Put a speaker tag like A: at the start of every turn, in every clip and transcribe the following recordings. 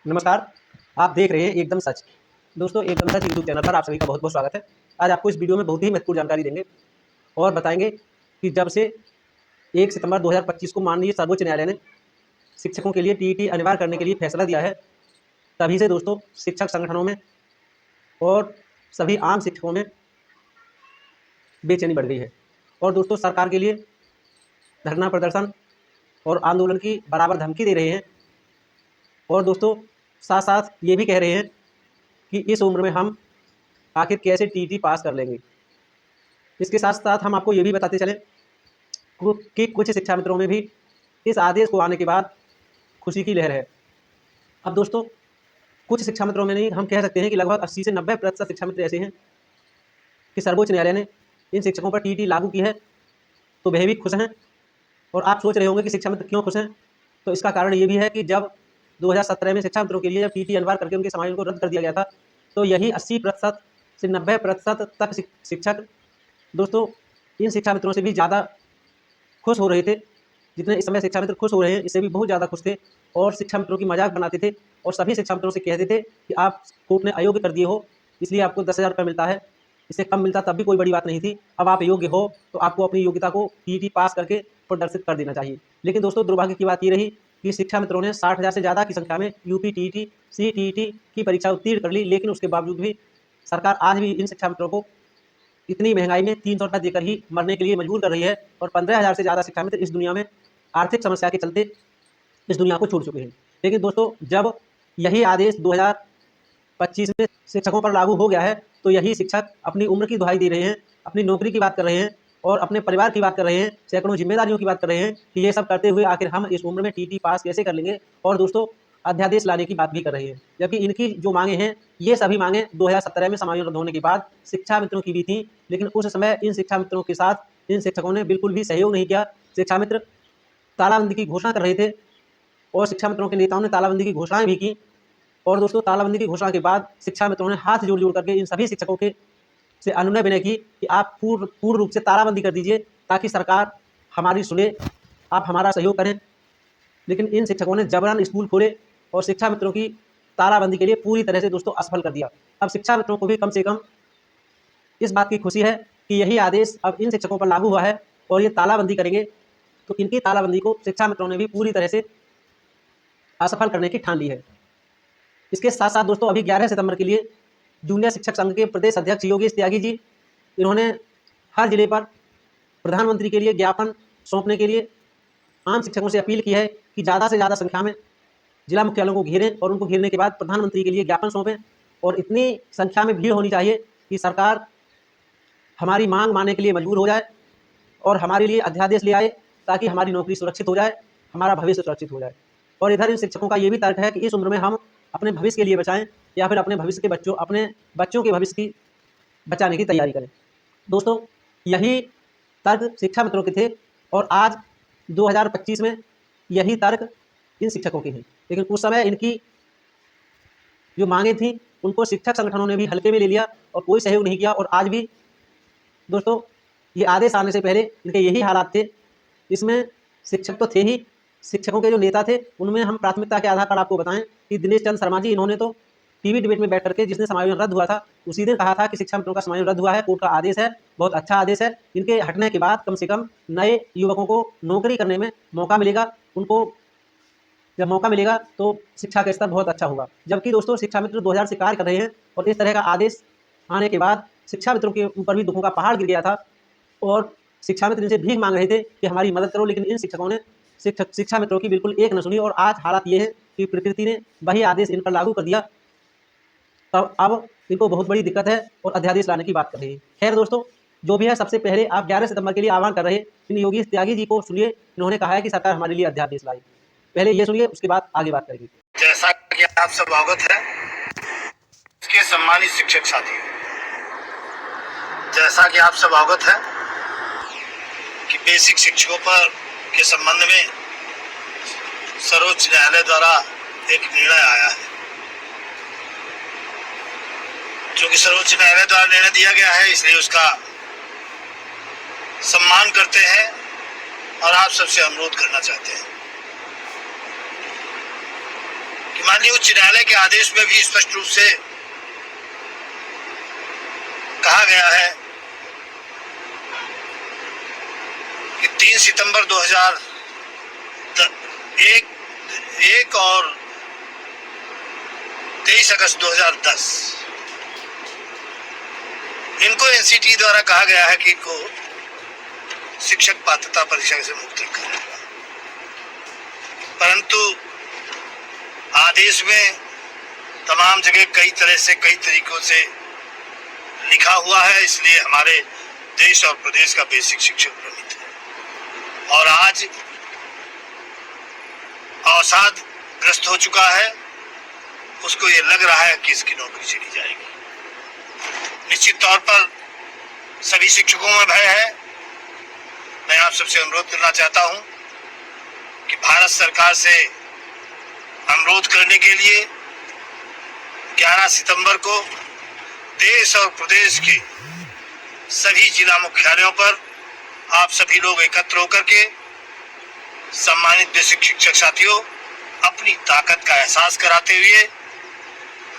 A: नमस्कार। आप देख रहे हैं एकदम सच। दोस्तों, एकदम सच यूट्यूब चैनल पर आप सभी का बहुत बहुत स्वागत है। आज आपको इस वीडियो में बहुत ही महत्वपूर्ण जानकारी देंगे और बताएंगे कि जब से 1 सितंबर 2025 को माननीय सर्वोच्च न्यायालय ने शिक्षकों के लिए टीईटी अनिवार्य करने के लिए फैसला दिया है, तभी से दोस्तों शिक्षक संगठनों में और सभी आम शिक्षकों में बेचैनी बढ़ गई है। और दोस्तों, सरकार के लिए धरना प्रदर्शन और आंदोलन की बराबर धमकी दे रहे हैं। और दोस्तों, साथ साथ ये भी कह रहे हैं कि इस उम्र में हम आखिर कैसे टीईटी पास कर लेंगे। इसके साथ साथ हम आपको ये भी बताते चलें कि कुछ शिक्षा मित्रों में भी इस आदेश को आने के बाद खुशी की लहर है। अब दोस्तों, कुछ शिक्षा मित्रों में नहीं, हम कह सकते हैं कि लगभग 80 से 90% शिक्षा मित्र ऐसे हैं कि सर्वोच्च न्यायालय ने इन शिक्षकों पर टीईटी लागू की है तो वह भी खुश हैं। और आप सोच रहे होंगे कि शिक्षा मित्र क्यों खुश हैं, तो इसका कारण ये भी है कि जब 2017 में शिक्षा मित्रों के लिए जब टीईटी अनिवार्य करके उनके समायोजन को रद्द कर दिया गया था, तो यही 80% से 90% तक शिक्षक दोस्तों इन शिक्षा मित्रों से भी ज़्यादा खुश हो रहे थे। जितने इस समय शिक्षा मित्र खुश हो रहे हैं, इससे भी बहुत ज़्यादा खुश थे और शिक्षा मित्रों की मजाक बनाते थे और सभी शिक्षा मित्रों से कहते थे कि आप कोर्ट ने अयोग्य कर दिए हो, इसलिए आपको 10,000 रुपये मिलता है। इससे कम मिलता तब भी कोई बड़ी बात नहीं थी। अब आप योग्य हो तो आपको अपनी योग्यता को टीईटी पास करके प्रदर्शित कर देना चाहिए। लेकिन दोस्तों, दुर्भाग्य की बात ये रही कि शिक्षा मित्रों ने 60,000 से ज़्यादा की संख्या में यूपी टीईटी, सीटीईटी की परीक्षा उत्तीर्ण कर ली, लेकिन उसके बावजूद भी सरकार आज भी इन शिक्षा मित्रों को इतनी महंगाई में 300 रुपये देकर ही मरने के लिए मजबूर कर रही है। और 15,000 से ज़्यादा शिक्षा मित्र इस दुनिया में आर्थिक समस्या के चलते इस दुनिया को छोड़ चुके हैं। लेकिन दोस्तों, जब यही आदेश 2025 में शिक्षकों पर लागू हो गया है, तो यही शिक्षक अपनी उम्र की दुहाई दे रहे हैं, अपनी नौकरी की बात कर रहे हैं और अपने परिवार की बात कर रहे हैं, सैकड़ों जिम्मेदारियों की बात कर रहे हैं कि ये सब करते हुए आखिर हम इस उम्र में टीटी पास कैसे कर लेंगे। और दोस्तों, अध्यादेश लाने की बात भी कर रहे हैं, जबकि इनकी जो मांगे हैं, ये सभी मांगे 2017 में समायोजन रद्द होने के बाद शिक्षा मित्रों की भी थी। लेकिन उस समय इन शिक्षा मित्रों के साथ इन शिक्षकों ने बिल्कुल भी सहयोग नहीं किया। शिक्षा मित्र तालाबंदी की घोषणा कर रहे थे और शिक्षा मित्रों के नेताओं ने तालाबंदी की घोषणाएं भी की। और दोस्तों, तालाबंदी की घोषणा के बाद शिक्षा मित्रों ने हाथ जोड़ जोड़ करके इन सभी शिक्षकों के से अनुनय विनय की कि आप पूर्ण रूप से तालाबंदी कर दीजिए ताकि सरकार हमारी सुने, आप हमारा सहयोग करें। लेकिन इन शिक्षकों ने जबरन स्कूल खोले और शिक्षा मित्रों की तालाबंदी के लिए पूरी तरह से दोस्तों असफल कर दिया। अब शिक्षा मित्रों को भी कम से कम इस बात की खुशी है कि यही आदेश अब इन शिक्षकों पर लागू हुआ है और ये तालाबंदी करेंगे, तो इनकी तालाबंदी को शिक्षा मित्रों ने भी पूरी तरह से असफल करने की ठान ली है। इसके साथ साथ दोस्तों, अभी 11 सितंबर के लिए जूनियर शिक्षक संघ के प्रदेश अध्यक्ष योगेश त्यागी जी, इन्होंने हर जिले पर प्रधानमंत्री के लिए ज्ञापन सौंपने के लिए आम शिक्षकों से अपील की है कि ज़्यादा से ज़्यादा संख्या में जिला मुख्यालयों को घेरें और उनको घेरने के बाद प्रधानमंत्री के लिए ज्ञापन सौंपें। और इतनी संख्या में भीड़ होनी चाहिए कि सरकार हमारी मांग मानने के लिए मजबूर हो जाए और हमारे लिए अध्यादेश ले आए ताकि हमारी नौकरी सुरक्षित हो जाए, हमारा भविष्य सुरक्षित हो जाए। और इधर इन शिक्षकों का ये भी तर्क है कि इस उम्र में हम अपने भविष्य के लिए बचाएं या फिर अपने बच्चों के भविष्य की बचाने की तैयारी करें। दोस्तों, यही तर्क शिक्षा मित्रों के थे और आज 2025 में यही तर्क इन शिक्षकों के हैं। लेकिन उस समय इनकी जो मांगे थी उनको शिक्षक संगठनों ने भी हल्के में ले लिया और कोई सहयोग नहीं किया। और आज भी दोस्तों, ये आदेश आने से पहले इनके यही हालात थे। इसमें शिक्षक तो थे ही, शिक्षकों के जो नेता थे उनमें हम प्राथमिकता के आधार पर आपको बताएं कि दिनेश चंद्र शर्मा जी, इन्होंने तो टीवी डिबेट में बैठ करके जिसने समायोजन रद्द हुआ था उसी दिन कहा था कि शिक्षा मित्रों का समायोजन रद्द हुआ है, कोर्ट का आदेश है, बहुत अच्छा आदेश है, इनके हटने के बाद कम से कम नए युवकों को नौकरी करने में मौका मिलेगा, उनको जब मौका मिलेगा तो शिक्षा का स्तर बहुत अच्छा होगा। जबकि दोस्तों, शिक्षा मित्र 2000 से कार्य कर रहे हैं और इस तरह का आदेश आने के बाद शिक्षा मित्रों के ऊपर भी दुखों का पहाड़ गिर गया था और शिक्षा मित्र इनसे भीख मांग रहे थे कि हमारी मदद करो। लेकिन इन शिक्षकों ने शिक्षा मित्रों की बिल्कुल एक न सुनी और आज हालात ये है कि प्रकृति ने वही आदेश इन पर लागू कर दिया। तब अब इनको बहुत बड़ी दिक्कत है और अध्यादेश लाने की बात कर रहे हैं। खैर दोस्तों, जो भी है, सबसे पहले आप 11 सितंबर के लिए आह्वान कर रहे हैं इन योगेश त्यागी जी को सुनिए। इन्होंने कहा है कि सरकार हमारे लिए अध्यादेश लाई। पहले ये सुनिए, उसके बाद आगे बात करेंगे।
B: जैसा कि आप सब अवगत है, इसके सम्मानित शिक्षक साथी, जैसा कि आप सब अवगत है कि बेसिक शिक्षकों पर के संबंध में सर्वोच्च न्यायालय द्वारा एक निर्णय आया है। क्योंकि सर्वोच्च न्यायालय द्वारा निर्णय दिया गया है, इसलिए उसका सम्मान करते हैं और आप सबसे अनुरोध करना चाहते हैं कि माननीय उच्च न्यायालय के आदेश में भी स्पष्ट रूप से कहा गया है कि 3 सितंबर 2001 और 23 अगस्त 2010 इनको एनसीटी द्वारा कहा गया है कि इनको शिक्षक पात्रता परीक्षा से मुक्त रखा जाएगा, परंतु आदेश में तमाम जगह कई तरह से कई तरीकों से लिखा हुआ है, इसलिए हमारे देश और प्रदेश का बेसिक शिक्षक भ्रमित है और आज अवसाद ग्रस्त हो चुका है। उसको ये लग रहा है कि इसकी नौकरी चली जाएगी। निश्चित तौर पर सभी शिक्षकों में भय है। मैं आप सबसे अनुरोध करना चाहता हूं कि भारत सरकार से अनुरोध करने के लिए 11 सितंबर को देश और प्रदेश के सभी जिला मुख्यालयों पर आप सभी लोग एकत्र होकर के सम्मानित बेसिक शिक्षक साथियों अपनी ताकत का एहसास कराते हुए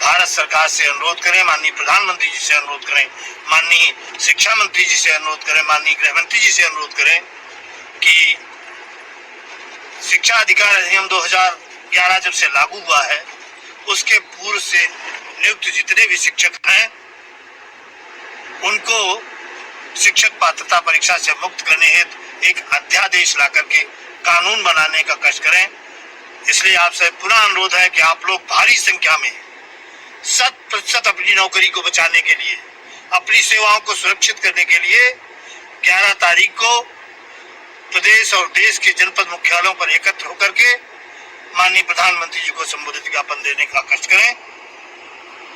B: भारत सरकार से अनुरोध करें, माननीय प्रधानमंत्री जी से अनुरोध करें, माननीय शिक्षा मंत्री जी से अनुरोध करें, माननीय गृह मंत्री जी से अनुरोध करें कि शिक्षा अधिकार अधिनियम 2011 जब से लागू हुआ है उसके पूर्व से नियुक्त जितने भी शिक्षक हैं उनको शिक्षक पात्रता परीक्षा से मुक्त करने हेतु एक अध्यादेश ला करके कानून बनाने का कष्ट करें। इसलिए आपसे पुनः अनुरोध है कि आप लोग भारी संख्या में 100% अपनी नौकरी को बचाने के लिए, अपनी सेवाओं को सुरक्षित करने के लिए 11 तारीख को प्रदेश और देश के जनपद मुख्यालयों पर एकत्र होकर के माननीय प्रधानमंत्री जी को संबोधित ज्ञापन देने का कष्ट करें।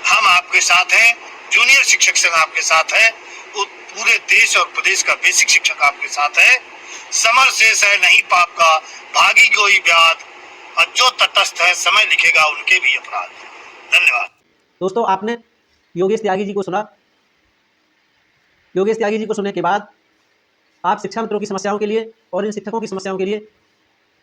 B: हम आपके साथ हैं, जूनियर शिक्षक संघ आपके साथ है, पूरे देश और प्रदेश का बेसिक शिक्षक आपके साथ है। समर शेष है नहीं पाप का, भागी कोई व्याध, और जो तटस्थ है समय लिखेगा उनके भी अपराध। धन्यवाद।
A: दोस्तों, आपने योगेश त्यागी जी को सुना। योगेश त्यागी जी को सुनने के बाद आप शिक्षा मित्रों की समस्याओं के लिए और इन शिक्षकों की समस्याओं के लिए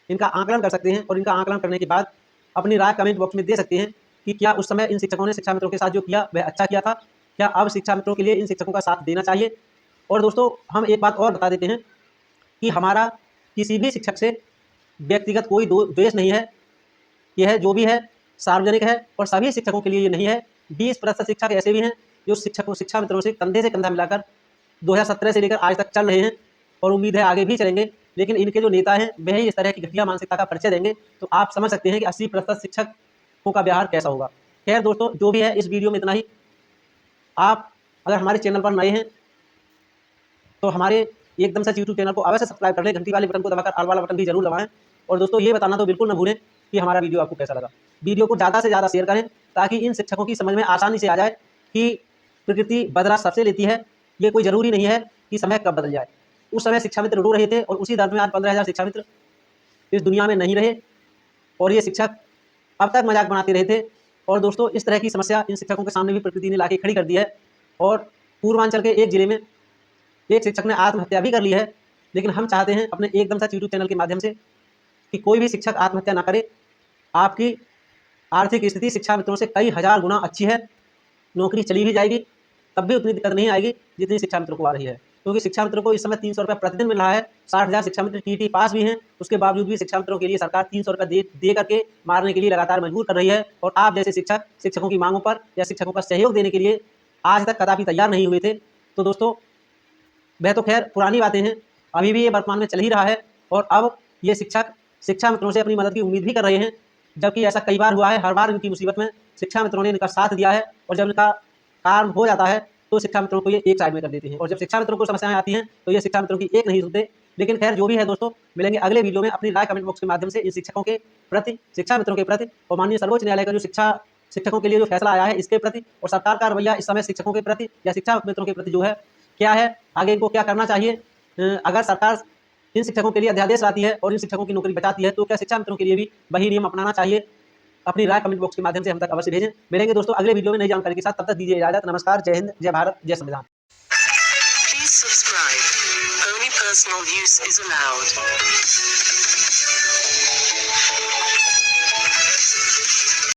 A: इनका आकलन कर सकते हैं और इनका आकलन करने के बाद अपनी राय कमेंट बॉक्स में दे सकते हैं कि क्या उस समय इन शिक्षकों ने शिक्षा मित्रों के साथ जो किया वह अच्छा किया था, क्या अब शिक्षा मित्रों के लिए इन शिक्षकों का साथ देना चाहिए। और दोस्तों, हम एक बात और बता देते हैं कि हमारा किसी भी शिक्षक से व्यक्तिगत कोई द्वेष नहीं है। यह जो भी है सार्वजनिक है और सभी शिक्षकों के लिए ये नहीं है। 20% शिक्षक ऐसे भी हैं जो शिक्षा मित्रों से कंधा मिलाकर 2017 से लेकर आज तक चल रहे हैं और उम्मीद है आगे भी चलेंगे, लेकिन इनके जो नेता हैं वह ही इस तरह की घटिया मानसिकता का परिचय देंगे। तो आप समझ सकते हैं कि 80% शिक्षकों का व्यवहार कैसा होगा। खैर दोस्तों, जो भी है इस वीडियो में इतना ही। आप अगर हमारे चैनल पर नए हैं तो हमारे एकदम सच यूट्यूब चैनल को अवश्य सब्सक्राइब कर लें, घंटी वाले बटन को दबाकर ऑल वाला बटन भी जरूर दबाएं। और दोस्तों, ये बताना तो बिल्कुल न भूलें कि हमारा वीडियो आपको कैसा लगा। वीडियो को ज़्यादा से ज़्यादा शेयर करें ताकि इन शिक्षकों की समझ में आसानी से आ जाए कि प्रकृति बदला सबसे लेती है। ये कोई ज़रूरी नहीं है कि समय कब बदल जाए। उस समय शिक्षा मित्र रो रहे थे और उसी दर्द में आज 15,000 शिक्षा मित्र इस दुनिया में नहीं रहे और ये शिक्षक अब तक मजाक बनाते रहे थे। और दोस्तों, इस तरह की समस्या इन शिक्षकों के सामने भी प्रकृति ने लाके खड़ी कर दी है। और पूर्वांचल के एक जिले में एक शिक्षक ने आत्महत्या भी कर ली है। लेकिन हम चाहते हैं अपने एकदम सच यूट्यूब चैनल के माध्यम से कि कोई भी शिक्षक आत्महत्या ना करे। आपकी आर्थिक स्थिति शिक्षा मित्रों से कई हजार गुना अच्छी है, नौकरी चली भी जाएगी तब भी उतनी दिक्कत नहीं आएगी जितनी शिक्षा मित्रों को आ रही है। क्योंकि शिक्षा मित्रों को इस समय 300 रुपये प्रतिदिन मिल रहा है। 60,000 शिक्षा मित्र टीटी पास भी हैं, उसके बावजूद भी शिक्षा मित्रों के लिए सरकार 300 रुपये दे करके मारने के लिए लगातार मजबूर कर रही है। और आप जैसे शिक्षकों की मांगों पर या शिक्षकों का सहयोग देने के लिए आज तक कदापि तैयार नहीं हुए थे। तो दोस्तों, वह तो खैर पुरानी बातें हैं, अभी भी ये वर्तमान में चल ही रहा है। और अब ये शिक्षक शिक्षा मित्रों से अपनी मदद की उम्मीद भी कर रहे हैं, जबकि ऐसा कई बार हुआ है। हर बार इनकी मुसीबत में शिक्षा मित्रों ने इनका साथ दिया है और जब इनका काम हो जाता है तो शिक्षा मित्रों को ये एक साइड में कर देते हैं। और जब शिक्षा मित्रों को समस्याएं आती हैं तो ये शिक्षा मित्रों की एक नहीं सुनते। लेकिन खैर जो भी है दोस्तों, मिलेंगे अगले वीडियो में अपनी राय कमेंट बॉक्स के माध्यम से इन शिक्षकों के प्रति, शिक्षा मित्रों के प्रति और माननीय सर्वोच्च न्यायालय का जो शिक्षकों के लिए जो फैसला आया है इसके प्रति और सरकार का रवैया इस समय शिक्षकों के प्रति या शिक्षा मित्रों के प्रति जो है क्या है, आगे इनको क्या करना चाहिए। अगर सरकार इन शिक्षकों के लिए अध्यादेश लाती है और इन शिक्षकों की नौकरी बचाती है तो क्या शिक्षा मित्रों के लिए भी वही नियम अपनाना चाहिए। अपनी राय कमेंट बॉक्स के माध्यम से हम तक अवश्य भेजें। मिलेंगे दोस्तों अगले वीडियो में नई जानकारी के साथ, तब तक दीजिए इजाजत। नमस्कार, जय हिंद, जय भारत, जय संविधान।
C: Please subscribe. Only personal use is allowed.